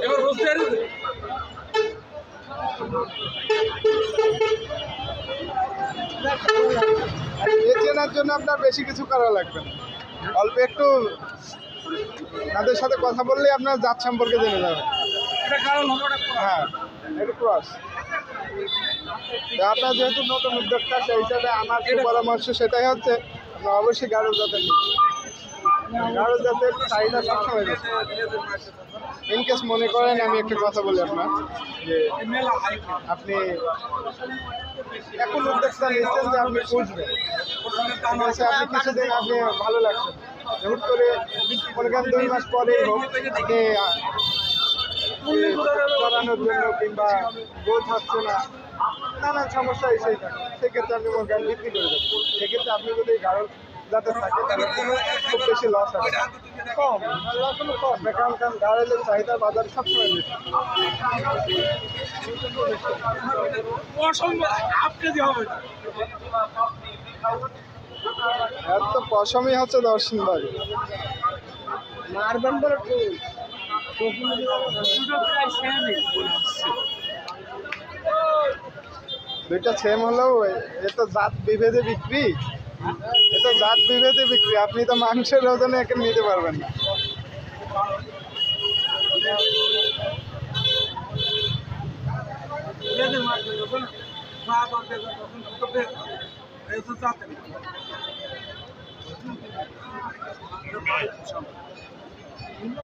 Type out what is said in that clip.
এবার বসতে চেনার জন্য আপনার বেশি কিছু করা লাগবে না, অল্প একটু তাদের সাথে কথা বললেই আপনার জাত সম্পর্কে জেনে যাবেন। হ্যাঁ, এটা ক্রস। আপনার যেহেতু নতুন উদ্যোক্তা, সেই হিসাবে আমার পরামর্শ সেটাই হচ্ছে আপনার অবশ্যই গাঢ় জাতের নিন। গাঢ় জাতের চাহিদা সবসময় বেশি। ইনকেস মনে করেন, আমি একটা কথা বলি আপনার, যে আপনি এখন উদ্যোক্তা নিচ্ছেন যে আপনি বুঝবেন, আপনি কিছুদিন আপনি ভালো লাগছে, হুট করে মনে করেন 2 মাস পরেই হোক আপনি করানোর জন্য কিংবা গ্রোথ হচ্ছে না, নানান সমস্যা এসেই থাকে, সেক্ষেত্রে আপনি মনে করেন বিক্রি করে দেবেন। সেক্ষেত্রে আপনি যদি গাঢ় যাতে থাকে তাহলে খুব বেশি লস হবে, কম লস হলো কম, কারণ গাড়লের চাহিদা বাজারে সবসময় বেশি। এর তো পশমই হচ্ছে দর্শন বাড়ি মারবেন বলে দুইটা সেম হলেও এ তো জাত বিভেদে বিক্রি, এটা জাত বিভেদে বিক্রি, আপনি তো মাংসের ওজনে একে নিতে পারবেন না।